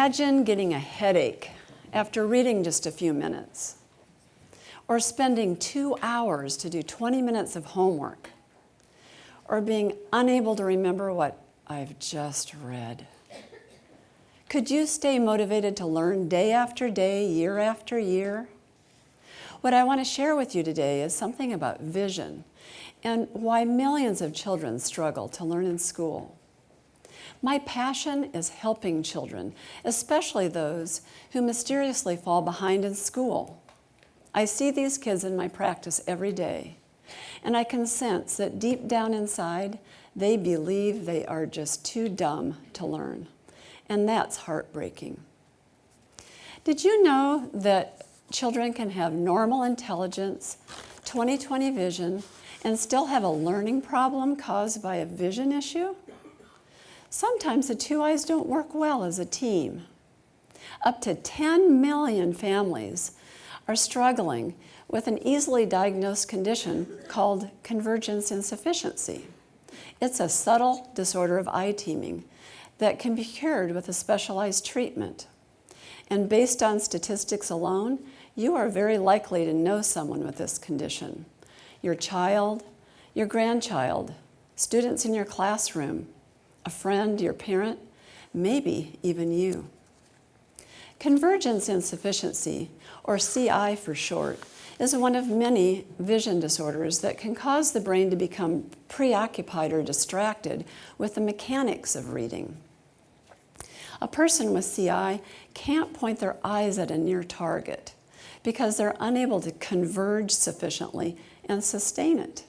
Imagine getting a headache after reading just a few minutes, or spending 2 hours to do 20 minutes of homework, or being unable to remember what I've just read. Could you stay motivated to learn day after day, year after year? What I want to share with you today is something about vision and why millions of children struggle to learn in school. My passion is helping children, especially those who mysteriously fall behind in school. I see these kids in my practice every day, and I can sense that deep down inside, they believe they are just too dumb to learn, and that's heartbreaking. Did you know that children can have normal intelligence, 20/20 vision, and still have a learning problem caused by a vision issue? Sometimes the two eyes don't work well as a team. Up to 10 million families are struggling with an easily diagnosed condition called convergence insufficiency. It's a subtle disorder of eye teaming that can be cured with a specialized treatment. And based on statistics alone, you are very likely to know someone with this condition. Your child, your grandchild, students in your classroom, a friend, your parent, maybe even you. Convergence insufficiency, or CI for short, is one of many vision disorders that can cause the brain to become preoccupied or distracted with the mechanics of reading. A person with CI can't point their eyes at a near target because they're unable to converge sufficiently and sustain it.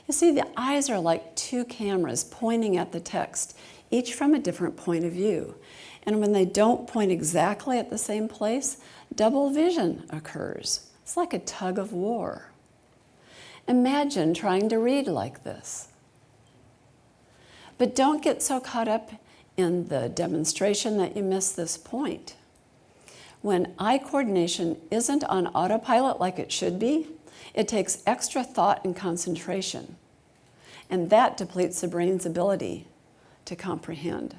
You see, the eyes are like two cameras pointing at the text, each from a different point of view. And when they don't point exactly at the same place, double vision occurs. It's like a tug of war. Imagine trying to read like this. But don't get so caught up in the demonstration that you miss this point. When eye coordination isn't on autopilot like it should be, it takes extra thought and concentration, and that depletes the brain's ability to comprehend.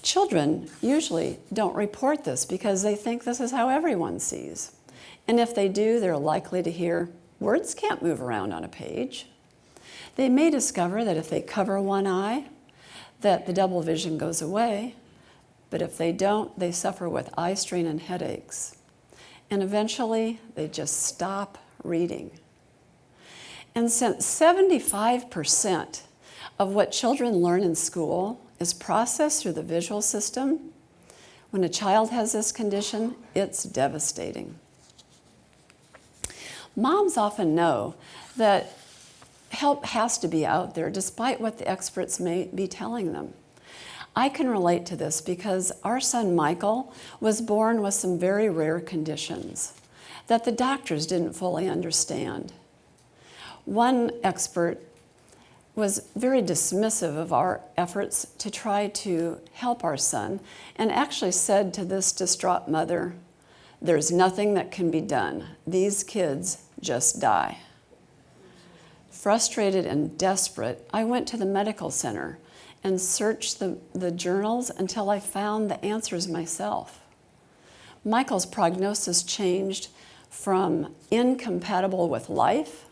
Children usually don't report this because they think this is how everyone sees. And if they do, they're likely to hear, words can't move around on a page. They may discover that if they cover one eye, that the double vision goes away, but if they don't, they suffer with eye strain and headaches. And eventually, they just stop reading. And since 75% of what children learn in school is processed through the visual system, when a child has this condition, it's devastating. Moms often know that help has to be out there, despite what the experts may be telling them. I can relate to this because our son Michael was born with some very rare conditions that the doctors didn't fully understand. One expert was very dismissive of our efforts to try to help our son and actually said to this distraught mother, "There's nothing that can be done. These kids just die." Frustrated and desperate, I went to the medical center and searched the journals until I found the answers myself. Michael's prognosis changed from incompatible with life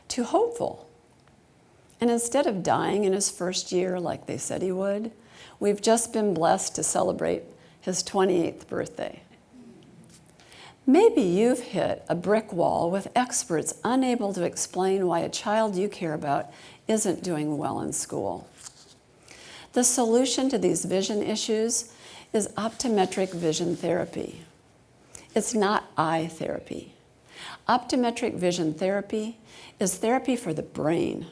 to hopeful. And instead of dying in his first year like they said he would, we've just been blessed to celebrate his 28th birthday. Maybe you've hit a brick wall with experts unable to explain why a child you care about isn't doing well in school. The solution to these vision issues is optometric vision therapy. It's not eye therapy. Optometric vision therapy is therapy for the brain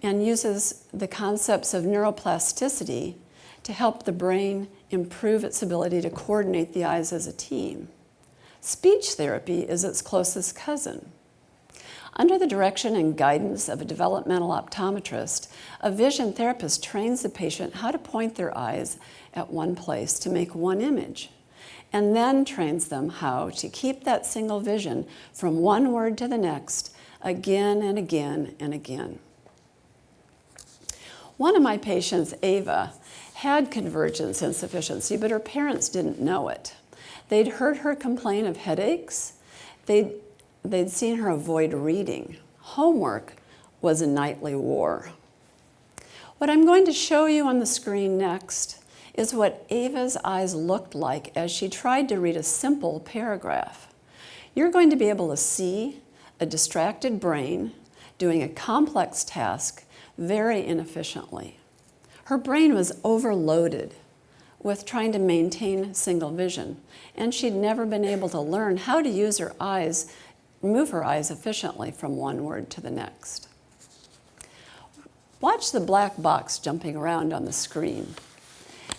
and uses the concepts of neuroplasticity to help the brain improve its ability to coordinate the eyes as a team. Speech therapy is its closest cousin. Under the direction and guidance of a developmental optometrist, a vision therapist trains the patient how to point their eyes at one place to make one image, and then trains them how to keep that single vision from one word to the next again and again and again. One of my patients, Ava, had convergence insufficiency, but her parents didn't know it. They'd heard her complain of headaches. They'd seen her avoid reading. Homework was a nightly war. What I'm going to show you on the screen next is what Ava's eyes looked like as she tried to read a simple paragraph. You're going to be able to see a distracted brain doing a complex task very inefficiently. Her brain was overloaded with trying to maintain single vision, and she'd never been able to learn how to use her eyes, move her eyes efficiently from one word to the next. Watch the black box jumping around on the screen.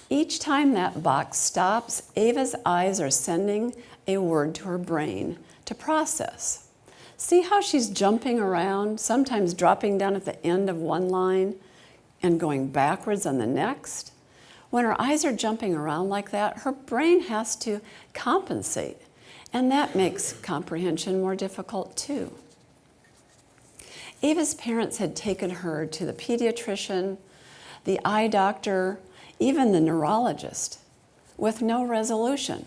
Each time that box stops, Ava's eyes are sending a word to her brain to process. See how she's jumping around, sometimes dropping down at the end of one line and going backwards on the next? When her eyes are jumping around like that, her brain has to compensate, and that makes comprehension more difficult too. Ava's parents had taken her to the pediatrician, the eye doctor, even the neurologist, with no resolution.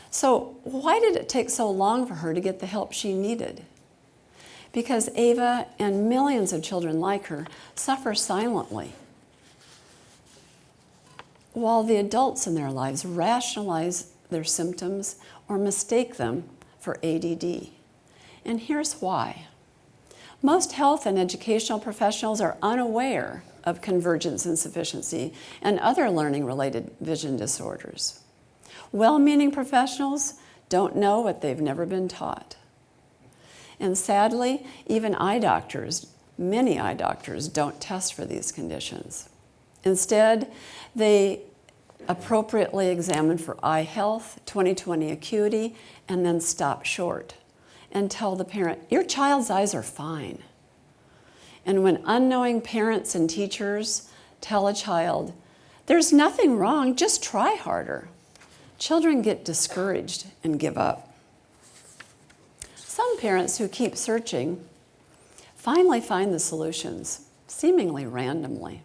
So why did it take so long for her to get the help she needed? Because Ava and millions of children like her suffer silently, while the adults in their lives rationalize their symptoms or mistake them for ADD. And here's why. Most health and educational professionals are unaware of convergence insufficiency and other learning-related vision disorders. Well-meaning professionals don't know what they've never been taught. And sadly, even eye doctors, many eye doctors, don't test for these conditions. Instead, they appropriately examine for eye health, 20/20 acuity, and then stop short and tell the parent, your child's eyes are fine. And when unknowing parents and teachers tell a child, there's nothing wrong, just try harder, children get discouraged and give up. Some parents who keep searching finally find the solutions, seemingly randomly.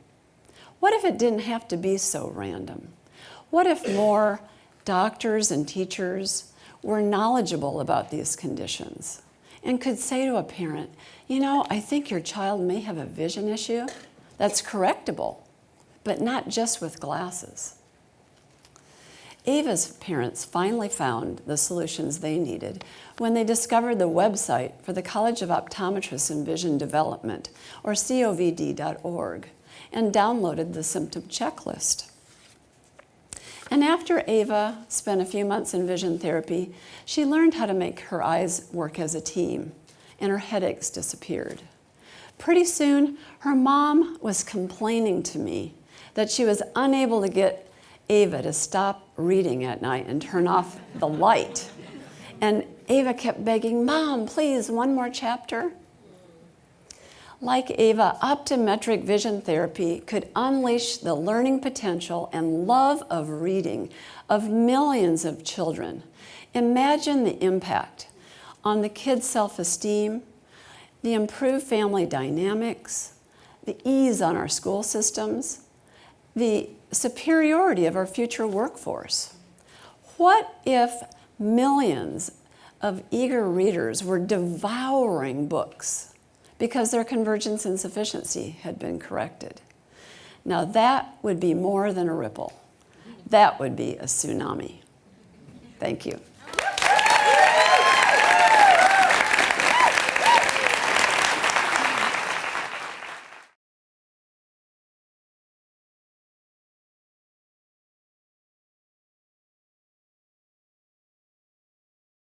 What if it didn't have to be so random? What if more doctors and teachers were knowledgeable about these conditions and could say to a parent, you know, I think your child may have a vision issue that's correctable, but not just with glasses. Ava's parents finally found the solutions they needed when they discovered the website for the College of Optometrists and Vision Development, or covd.org, and downloaded the symptom checklist. And after Ava spent a few months in vision therapy, she learned how to make her eyes work as a team, and her headaches disappeared. Pretty soon, her mom was complaining to me that she was unable to get Ava to stop reading at night and turn off the light. And Ava kept begging, Mom, please, one more chapter. Like Ava, optometric vision therapy could unleash the learning potential and love of reading of millions of children. Imagine the impact on the kids' self-esteem, the improved family dynamics, the ease on our school systems, the superiority of our future workforce. What if millions of eager readers were devouring books because their convergence insufficiency had been corrected? Now that would be more than a ripple. That would be a tsunami. Thank you.